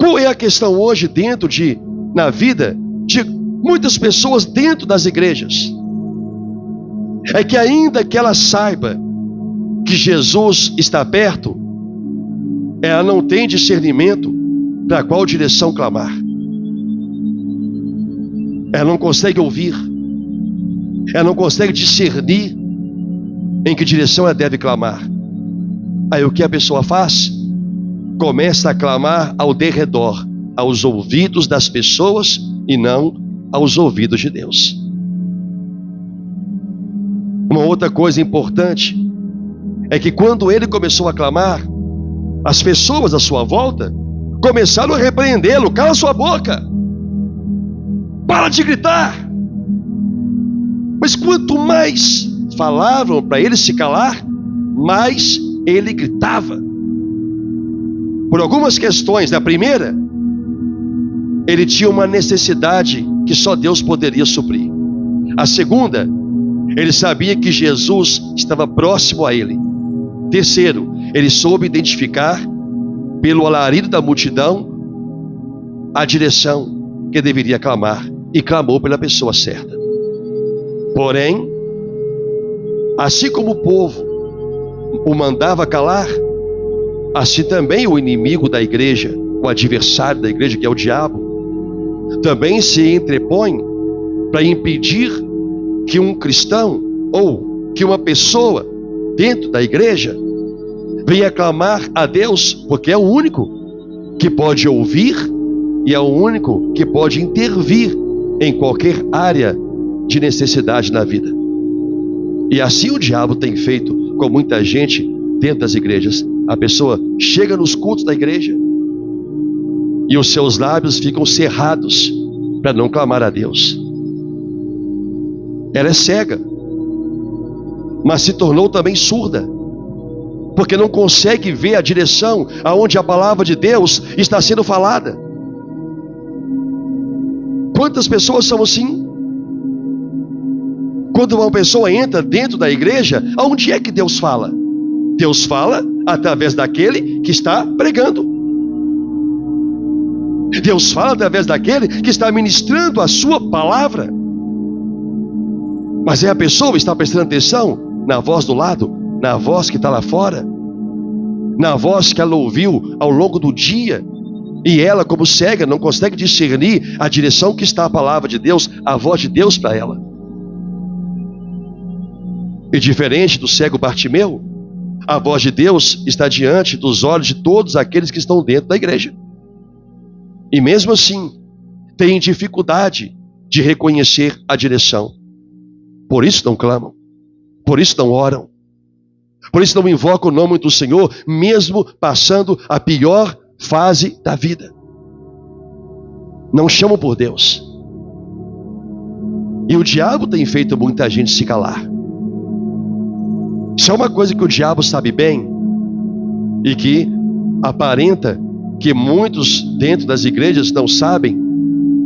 Qual é a questão hoje na vida de muitas pessoas dentro das igrejas? É que ainda que ela saiba que Jesus está perto, ela não tem discernimento para qual direção clamar. Ela não consegue ouvir, ela não consegue discernir em que direção ela deve clamar. Aí o que a pessoa faz? Começa a clamar ao derredor, aos ouvidos das pessoas e não aos ouvidos de Deus. Uma outra coisa importante é que quando ele começou a clamar, as pessoas à sua volta começaram a repreendê-lo. Cala sua boca, para de gritar. Mas quanto mais falavam para ele se calar, mais ele gritava. Por algumas questões. Na primeira, ele tinha uma necessidade que só Deus poderia suprir. A segunda, ele sabia que Jesus estava próximo a ele. Terceiro, ele soube identificar pelo alarido da multidão a direção que deveria clamar e clamou pela pessoa certa. Porém, assim como o povo o mandava calar, assim também o inimigo da igreja, o adversário da igreja, que é o diabo, também se entrepõe para impedir que um cristão ou que uma pessoa dentro da igreja venha clamar a Deus, porque é o único que pode ouvir e é o único que pode intervir em qualquer área de necessidade na vida. E assim o diabo tem feito com muita gente dentro das igrejas. A pessoa chega nos cultos da igreja e os seus lábios ficam cerrados para não clamar a Deus. Ela é cega, mas se tornou também surda, porque não consegue ver a direção aonde a palavra de Deus está sendo falada. Quantas pessoas são assim? Quando uma pessoa entra dentro da igreja, aonde é que Deus fala? Deus fala através daquele que está pregando. Deus fala através daquele que está ministrando a sua palavra. Mas a pessoa está prestando atenção na voz do lado, na voz que está lá fora, na voz que ela ouviu ao longo do dia, e ela, como cega, não consegue discernir a direção que está a palavra de Deus, a voz de Deus para ela. E diferente do cego Bartimeu, a voz de Deus está diante dos olhos de todos aqueles que estão dentro da igreja. E mesmo assim, tem dificuldade de reconhecer a direção. Por isso não clamam, por isso não oram, por isso não invocam o nome do Senhor, mesmo passando a pior fase da vida. Não chamam por Deus. E o diabo tem feito muita gente se calar. Isso é uma coisa que o diabo sabe bem e que aparenta que muitos dentro das igrejas não sabem,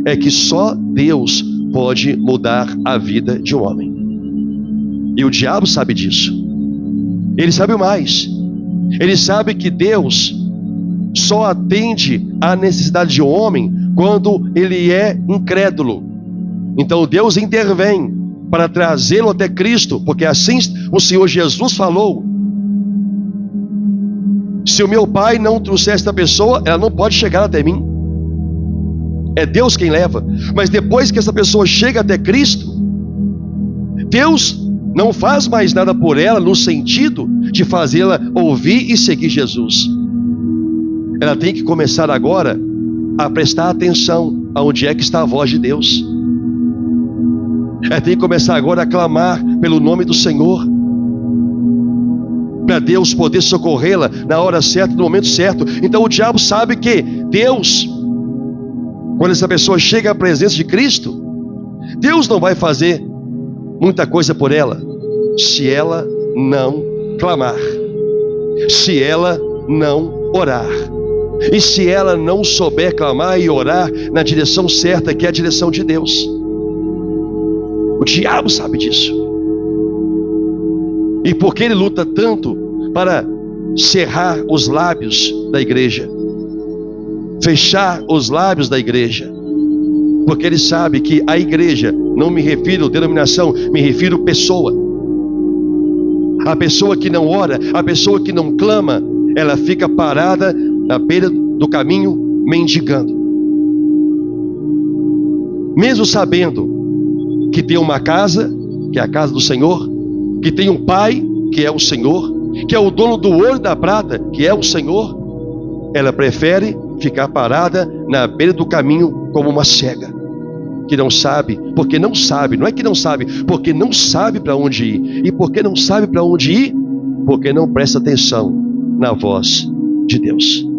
é que só Deus pode mudar a vida de um homem. E o diabo sabe disso. Ele sabe mais. Ele sabe que Deus só atende à necessidade de um homem quando ele é incrédulo. Então Deus intervém para trazê-lo até Cristo, porque assim o Senhor Jesus falou: se o meu Pai não trouxer esta pessoa, ela não pode chegar até mim. É Deus quem leva. Mas depois que essa pessoa chega até Cristo, Deus não faz mais nada por ela no sentido de fazê-la ouvir e seguir Jesus. Ela tem que começar agora a prestar atenção aonde é que está a voz de Deus. Ela tem que começar agora a clamar pelo nome do Senhor, para Deus poder socorrê-la na hora certa, no momento certo. Então o diabo sabe que Deus, quando essa pessoa chega à presença de Cristo, Deus não vai fazer muita coisa por ela se ela não clamar, se ela não orar, e se ela não souber clamar e orar na direção certa, que é a direção de Deus. O diabo sabe disso. E por que ele luta tanto para cerrar os lábios da igreja? fechar os lábios da igreja, porque ele sabe que a igreja, não me refiro denominação, me refiro pessoa. A pessoa que não ora, a pessoa que não clama, ela fica parada na beira do caminho, mendigando. Mesmo sabendo que tem uma casa, que é a casa do Senhor, que tem um pai, que é o Senhor, que é o dono do ouro e da prata, que é o Senhor, ela prefere ficar parada na beira do caminho como uma cega, que não sabe, porque não sabe, não é que não sabe, porque não sabe para onde ir. E porque não sabe para onde ir? Porque não presta atenção na voz de Deus.